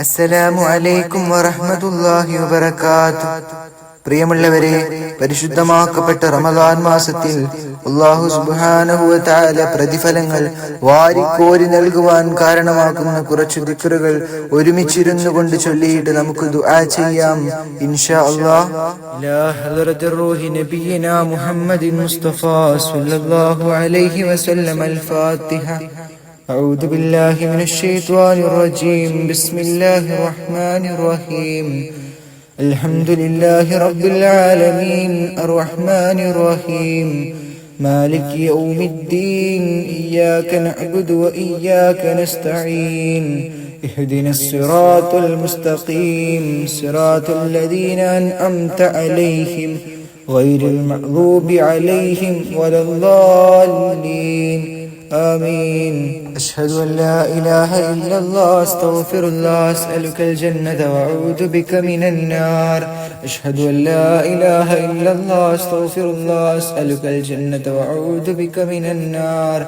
അസ്സലാമു അലൈക്കും വറഹ്മത്തുള്ളാഹി വബറകാതുഹു. പ്രിയമുള്ളവരെ, പരിശുദ്ധമാക്കപ്പെട്ട റമദാൻ മാസത്തിൽ അല്ലാഹു സുബ്ഹാനഹു വ തആല പ്രതിഫലങ്ങൾ വാരിക്കോരി നൽകുവാൻ കാരണമാകുന്ന കുറച്ച് ദിക്റുകൾ ഒരുമിച്ചിരുന്നു കൊണ്ട് ചൊല്ലിയിട്ട് നമുക്ക് ദുആ ചെയ്യാം ഇൻഷാ അല്ലാഹ്. ഇലാ ഹദ്റത്തിർ റൂഹി നബിയിനാ മുഹമ്മദിൻ മുസ്തഫ സ്വല്ലല്ലാഹു അലൈഹി വസല്ലം. അൽ-ഫാത്തിഹ. أعوذ بالله من الشيطان الرجيم. بسم الله الرحمن الرحيم. الحمد لله رب العالمين الرحمن الرحيم مالك يوم الدين إياك نعبد وإياك نستعين اهدنا الصراط المستقيم صراط الذين أنعمت عليهم غير المغضوب عليهم ولا الضالين آمين. أشهد أن لا إله إلا الله أستغفر الله أسألك الجنة وأعوذ بك من النار. أشهد أن لا إله إلا الله أستغفر الله أسألك الجنة وأعوذ بك من النار.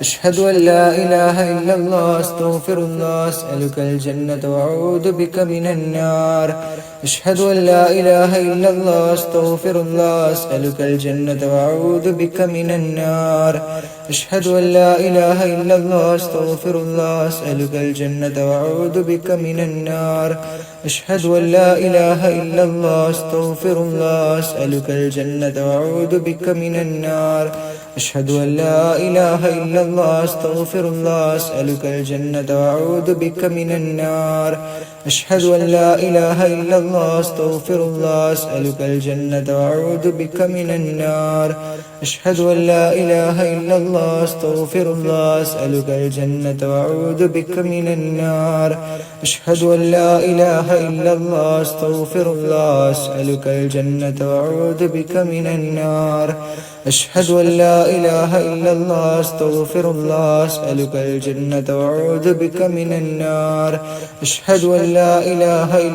أشهد أن لا إله إلا الله أستغفر الله أسألك الجنة وأعوذ بك من النار. أشهد أن لا إله إلا الله أستغفر الله أسألك الجنة وأعوذ بك من النار. أشهد أن لا إله إلا الله أستغفر الله أسألك الجنة وأعوذ بك من النار. أشهد أن لا إله إلا الله أستغفر الله أسألك الجنة وأعوذ بك من النار. أشهد أن لا إله إلا الله أستغفر الله أسألك الجنة وأعوذ بك من النار. أشهد أن لا إله إلا الله أستغفر الله أسألك الجنة وأعوذ بك من النار. أشهد أن لا إله إلا الله أستغفر الله أسألك الجنة وأعوذ بك من النار. أشهد أن لا إله إلا الله أستغفر الله أسألك الجنة وأعوذ بك من النار. أشهد أن لا إله إلا الله أستغفر الله أسألك الجنة وأعوذ بك من النار. أشهد أن لا إله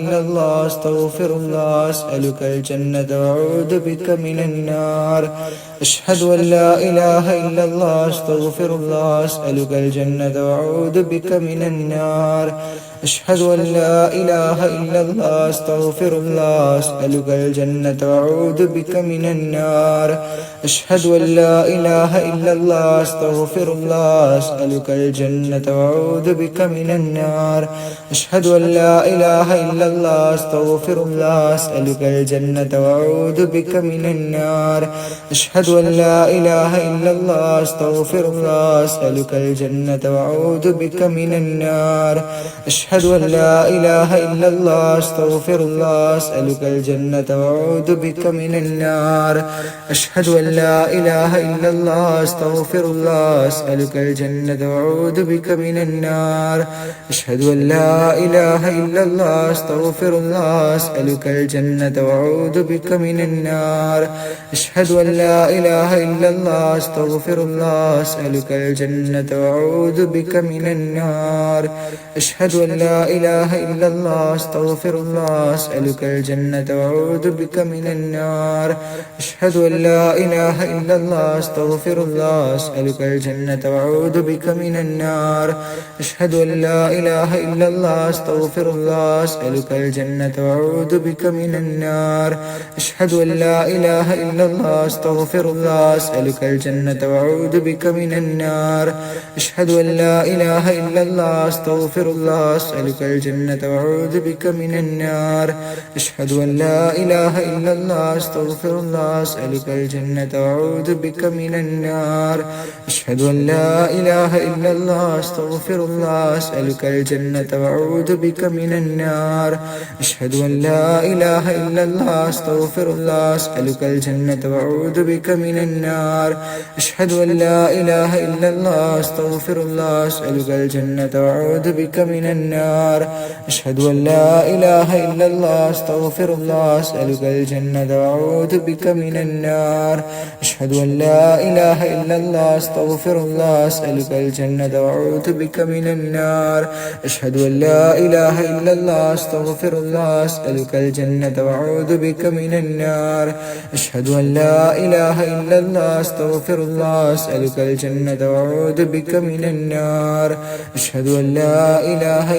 إلا الله أستغفر الله أسألك الجنة وأعوذ بك من النار. أشهد أن لا إله إلا الله أستغفر الله أسألك الجنة وأعوذ بك من النار. أشهد أن لا إله إلا الله أستغفر الله أسألك الجنة وأعوذ بك من النار. أشهد أن لا إله إلا الله أستغفر الله أسألك الجنة وأعوذ بك من النار. أشهد أن لا إله إلا الله أستغفر الله أسألك الجنة وأعوذ بك من النار. أشهد أن لا إله إلا الله أستغفر الله أسألك الجنة وأعوذ بك من النار. أشهد أن لا إله إلا الله أستغفر الله أسألك الجنة وأعوذ بك من النار. أشهد أن لا إله إلا الله أستغفر الله أسألك الجنة وأعوذ بك من النار. أشهد أن لا إله إلا الله أستغفر الله أسألك الجنة وأعوذ بك من النار. أشهد أن لا إله إلا الله أستغفر الله أسألك الجنة وأعوذ بك من النار. أشهد أن لا إله إلا الله أستغفر الله أسألك الجنة وأعوذ بك من النار. أشهد أن لا إله إلا الله أستغفر الله أسألك الجنة وأعوذ بك من النار. أشهد أن لا إله إلا الله أستغفر الله أسألك الجنة وأعوذ بك من النار. أشهد أن لا إله إلا الله أستغفر الله أسألك الجنة وأعوذ بك من النار. أشهد أن لا إله إلا الله أستغفر الله أسألك الجنة وأعوذ بك من النار. أشهد أن لا إله إلا الله أستغفر الله أسألك الجنة وأعوذ بك من النار. أشهد أن لا إله إلا الله أستغفر الله أسألك الجنة وأعوذ بك من النار. أشهد أن لا إله إلا الله أستغفر الله أسألك الجنة وأعوذ بك من النار. أشهد أن لا إله إلا الله أستغفر الله أسألك الجنة وأعوذ بك من النار. أشهد أن لا إله إلا الله أستغفر الله أسألك الجنة وأعوذ بك من النار. أشهد أن لا إله إلا الله أستغفر الله أسألك الجنة وأعوذ بك من النار. أشهد أن لا إله إلا الله أستغفر الله أسألك الجنة وأعوذ بك من النار. أشهد أن لا إله إلا الله أستغفر الله أسألك الجنة وأعوذ بك من النار. أشهد أن لا إله